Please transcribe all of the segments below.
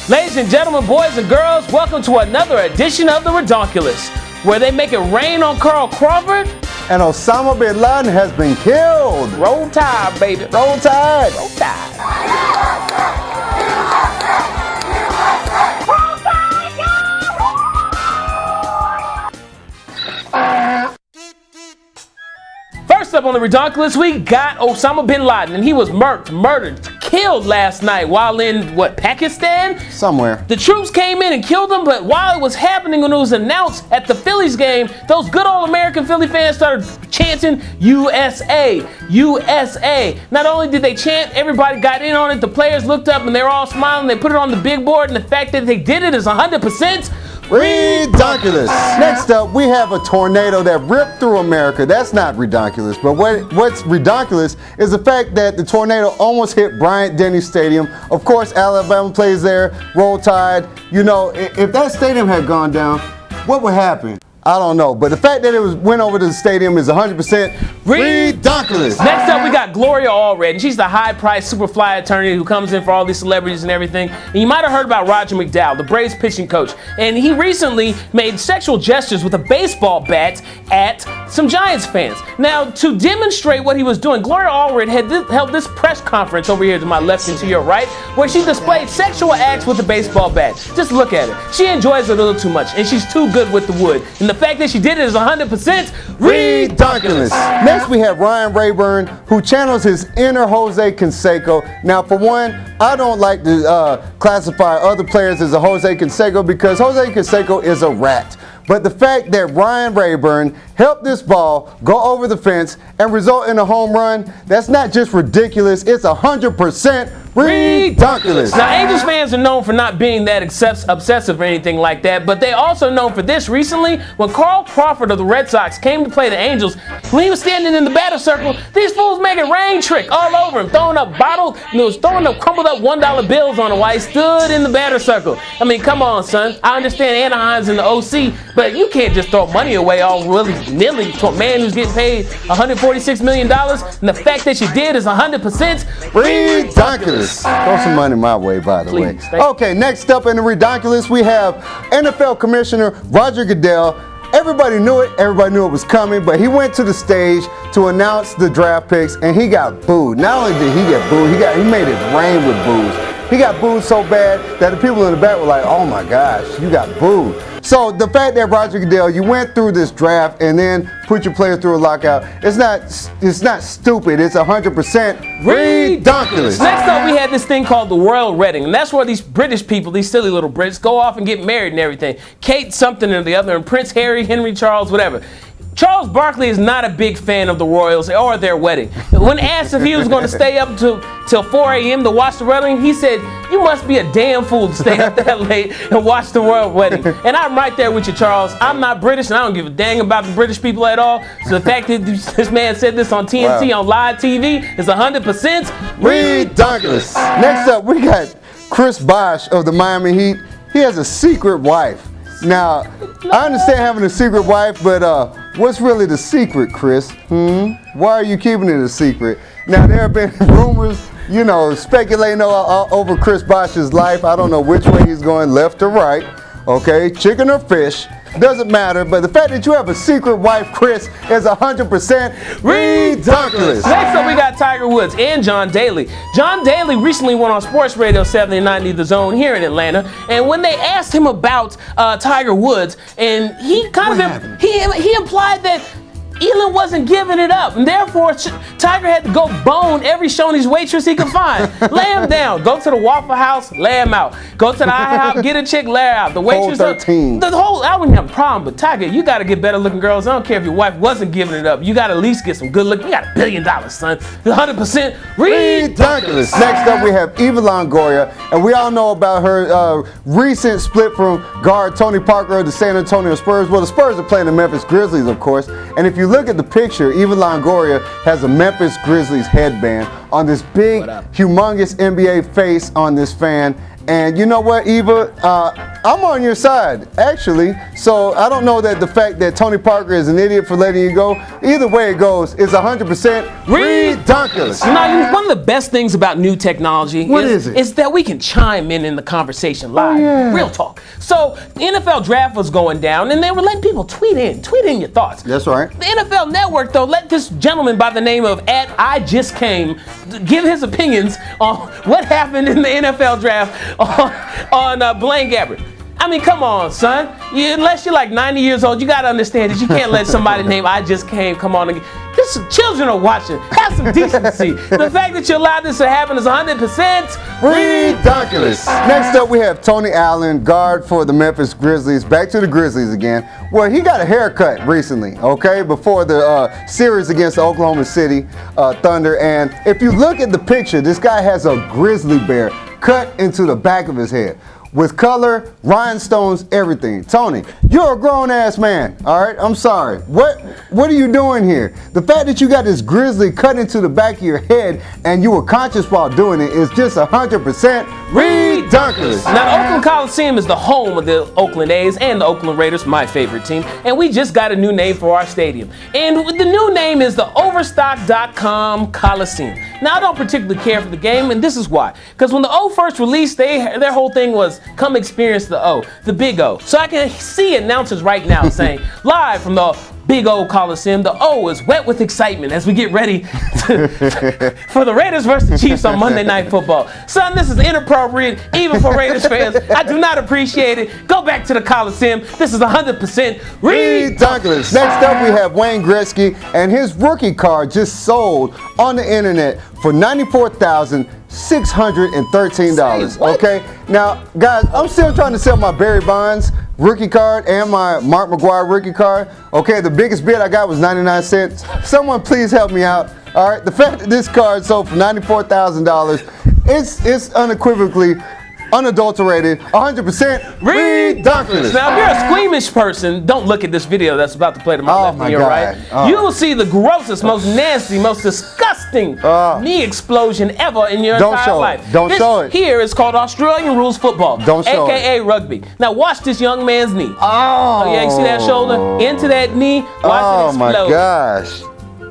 Ladies and gentlemen, boys and girls, welcome to another edition of the ReDonkulous, where they make it rain on Carl Crawford. And Osama bin Laden has been killed. Roll Tide, baby. Roll Tide. Roll Tide. First up on the ReDonkulous, we got Osama bin Laden, and he was murdered, killed last night while in, Pakistan? Somewhere. The troops came in and killed him, but while it was happening, when it was announced at the Phillies game, those good old American Philly fans started chanting, USA, USA. Not only did they chant, everybody got in on it, the players looked up and they were all smiling, they put it on the big board, and the fact that they did it is 100% ReDonkulous. Next up, we have a tornado that ripped through America. That's not ReDonkulous, but what's ReDonkulous is the fact that the tornado almost hit Bryant-Denny Stadium. Of course, Alabama plays there, Roll Tide. You know, if that stadium had gone down, what would happen? I don't know, but the fact that it went over to the stadium is 100% ReDonkulous. Next up, we got Gloria Allred, and she's the high-priced Superfly attorney who comes in for all these celebrities and everything. And you might have heard about Roger Goodell, the Braves pitching coach, and he recently made sexual gestures with a baseball bat at some Giants fans. Now, to demonstrate what he was doing, Gloria Allred held this press conference over here to my left and to your right, where she displayed sexual acts with a baseball bat. Just look at her. She enjoys it a little too much, and she's too good with the wood. And the fact that she did it is 100% ReDonkulous. Next, we have Ryan Rayburn, who channels his inner Jose Canseco. Now, for one, I don't like to classify other players as a Jose Canseco because Jose Canseco is a rat. But the fact that Ryan Rayburn helped this ball go over the fence and result in a home run, that's not just ridiculous, it's 100% ReDonkulous. Now, Angels fans are known for not being that obsessive or anything like that, but they also known for this recently. When Carl Crawford of the Red Sox came to play the Angels, when he was standing in the batter circle, these fools making rain trick all over him, throwing up bottles, throwing up crumbled up $1 bills on him while he stood in the batter circle. I mean, come on, son. I understand Anaheim's in the OC, but you can't just throw money away all willy-nilly to a man who's getting paid $146 million, and the fact that you did is 100% ReDonkulous. Throw some money my way, by the way. Okay, next up in the ReDonkulous, we have NFL Commissioner Roger Goodell. Everybody knew it. Everybody knew it was coming, but he went to the stage to announce the draft picks, and he got booed. Not only did he get booed, he made it rain with boos. He got booed so bad that the people in the back were like, "Oh my gosh, you got booed." So the fact that Roger Goodell, you went through this draft and then put your player through a lockout, it's not stupid. It's 100% ReDonkulous. Next up, we had this thing called the royal wedding, and that's where these British people, these silly little Brits, go off and get married and everything. Kate something or the other, and Prince Harry, Henry Charles, whatever. Charles Barkley is not a big fan of the royals or their wedding. When asked if he was going to stay up till 4 a.m. to watch the wedding, he said, "You must be a damn fool to stay up that late and watch the royal wedding." And I'm right there with you, Charles. I'm not British, and I don't give a dang about the British people at all. So the fact that this man said this on TNT on live TV is 100% ReDonkulous. Next up, we got Chris Bosh of the Miami Heat. He has a secret wife. Now, I understand having a secret wife, but what's really the secret, Chris? Why are you keeping it a secret? Now, there have been rumors, speculating over Chris Bosh's life. I don't know which way he's going, left or right. Okay, chicken or fish. Doesn't matter, but the fact that you have a secret wife, Chris, is 100% ReDonkulous. Next up, we got Tiger Woods and John Daly. John Daly recently went on Sports Radio 79 The Zone here in Atlanta, and when they asked him about Tiger Woods, and he kind of he implied that Elon wasn't giving it up, and therefore Tiger had to go bone every Shoney's waitress he could find. Lay him down. Go to the Waffle House, lay him out. Go to the IHOP, get a chick, lay her out. The waitress, I wouldn't have a problem, but Tiger, you got to get better looking girls. I don't care if your wife wasn't giving it up. You got to at least get some good looking. You got $1 billion, son. 100% ReDonkulous. Next up, we have Eva Longoria, and we all know about her recent split from guard Tony Parker of the San Antonio Spurs. Well, the Spurs are playing the Memphis Grizzlies, of course, and if you look at the picture, Eva Longoria has a Memphis Grizzlies headband on this big, humongous NBA face on this fan. And you know what, Eva? I'm on your side, actually. So I don't know that the fact that Tony Parker is an idiot for letting you go. Either way it goes, it's 100% ReDonkulous. You know, one of the best things about new technology is that we can chime in the conversation live. Oh, yeah. Real talk. So the NFL draft was going down, and they were letting people tweet in your thoughts. That's right. The NFL Network, though, let this gentleman by the name of @IJustCame give his opinions on what happened in the NFL draft on Blaine Gabbert. I mean, come on, son. Unless you're like 90 years old, you got to understand that you can't let somebody named IJustCame come on and children are watching. Have some decency. The fact that you allowed this to happen is 100% ReDonkulous. Next up, we have Tony Allen, guard for the Memphis Grizzlies. Back to the Grizzlies again. Well, he got a haircut recently, okay, before the series against the Oklahoma City Thunder. And if you look at the picture, this guy has a grizzly bear cut into the back of his head, with color, rhinestones, everything. Tony, you're a grown-ass man, all right? I'm sorry. What are you doing here? The fact that you got this grizzly cut into the back of your head and you were conscious while doing it is just 100% ReDonkulous. Now, the Oakland Coliseum is the home of the Oakland A's and the Oakland Raiders, my favorite team, and we just got a new name for our stadium. And the new name is the Overstock.com Coliseum. Now, I don't particularly care for the game, and this is why. Because when the O first released, their whole thing was, come experience the O, the big O. So I can see announcers right now saying, live from the Big O Coliseum, the O is wet with excitement as we get ready for the Raiders versus the Chiefs on Monday Night Football. Son, this is inappropriate, even for Raiders fans. I do not appreciate it. Go back to the Coliseum. This is 100% ReDonkulous. Next up, we have Wayne Gretzky, and his rookie card just sold on the internet for $94,613. Okay, now guys, I'm still trying to sell my Barry Bonds rookie card and my Mark McGwire rookie card. Okay, the biggest bid I got was 99 cents. Someone please help me out. All right, the fact that this card sold for $94,000, it's unequivocally, unadulterated, 100% ReDonkulous. Now, if you're a squeamish person, don't look at this video that's about to play to my left and your right. You will see the grossest, most nasty, most disgusting knee explosion ever in your entire life. Don't show it. Here is called Australian rules football, don't show AKA rugby. Now, watch this young man's knee. Oh, yeah, you see that shoulder? Into that knee, watch it explode. Oh, my gosh.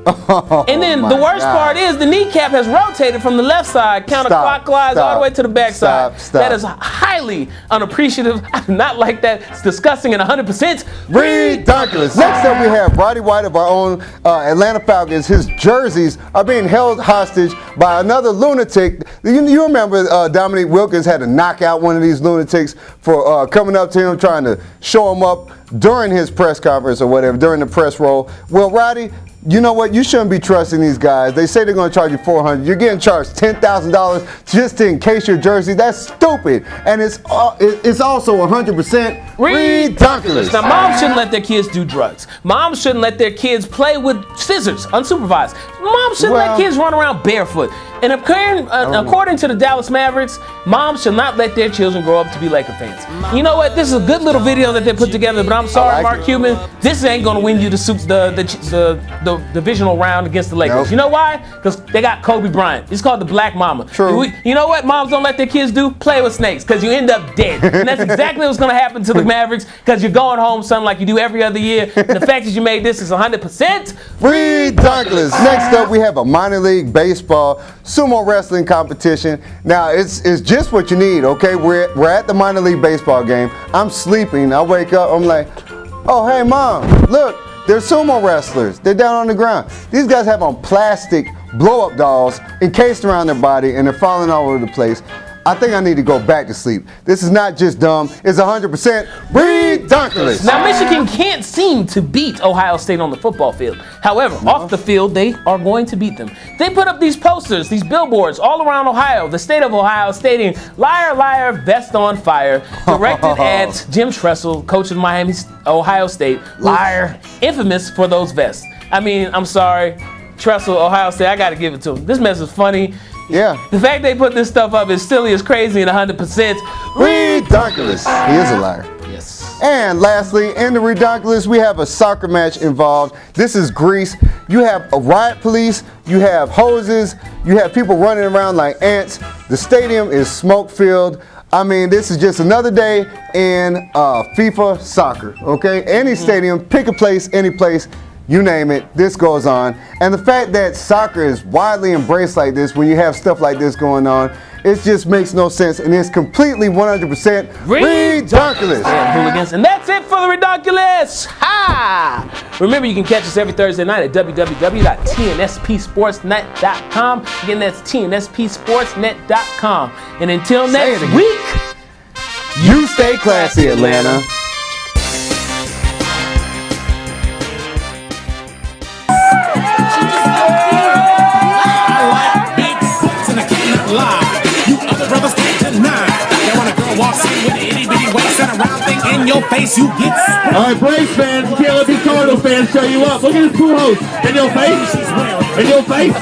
And then the worst part is the kneecap has rotated from the left side counterclockwise all the way to the back side. That is highly unappreciative. I do not like that. It's disgusting and 100% ReDonkulous. Next up, we have Roddy White of our own Atlanta Falcons. His jerseys are being held hostage by another lunatic. You remember Dominique Wilkins had to knock out one of these lunatics for coming up to him trying to show him up during his press conference or whatever, during the press roll. Well, Roddy, you know what? You shouldn't be trusting these guys. They say they're going to charge you $400. You're getting charged $10,000 just to encase your jersey. That's stupid. And it's also 100% ReDonkulous. Now, moms shouldn't let their kids do drugs. Moms shouldn't let their kids play with scissors unsupervised. Moms shouldn't let kids run around barefoot. And according to the Dallas Mavericks, moms should not let their children grow up to be Laker fans. You know what? This is a good little video that they put together, but I'm sorry, Mark Cuban, this ain't going to win you the divisional round against the Lakers. You know why? Because they got Kobe Bryant. It's called the Black Mama. True. You know what moms don't let their kids do? Play with snakes, because you end up dead. And that's exactly what's going to happen to the Mavericks, because you're going home, son, like you do every other year. And the fact that you made this is 100% ReDonkulous. Next up, we have a minor league baseball sumo wrestling competition. Now, it's just what you need, okay? We're at the minor league baseball game. I'm sleeping. I wake up. I'm like, oh, hey, Mom, look. They're sumo wrestlers. They're down on the ground. These guys have on plastic blow-up dolls encased around their body, and they're falling all over the place. I think I need to go back to sleep. This is not just dumb. It's 100% ReDonkulous. Now, Michigan can't seem to beat Ohio State on the football field. However, off the field, they are going to beat them. They put up these posters, these billboards all around Ohio, the state of Ohio, stating, "Liar, liar, vest on fire," directed at Jim Tressel, coach of Ohio State. Liar. Infamous for those vests. I mean, I'm sorry. Tressel, Ohio State, I got to give it to him. This mess is funny. Yeah. The fact they put this stuff up is silly as crazy and 100% ReDonkulous. He is a liar. Yes. And lastly, in the ReDonkulous, we have a soccer match involved. This is Greece. You have a riot police, you have hoses, you have people running around like ants. The stadium is smoke-filled. I mean, this is just another day in FIFA soccer, okay? Any stadium, pick a place, any place, you name it, this goes on. And the fact that soccer is widely embraced like this, when you have stuff like this going on, it just makes no sense, and it's completely 100% ReDonkulous. Yeah, hooligans. And that's it for the ReDonkulous. Ha! Remember, you can catch us every Thursday night at www.tnspsportsnet.com. Again, that's tnspsportsnet.com. And until next week, you stay classy, Atlanta. Your face, you get. All right, Braves fans, you can't let these Cardinals fans show you up. Look at this pool host. In your face. In your face.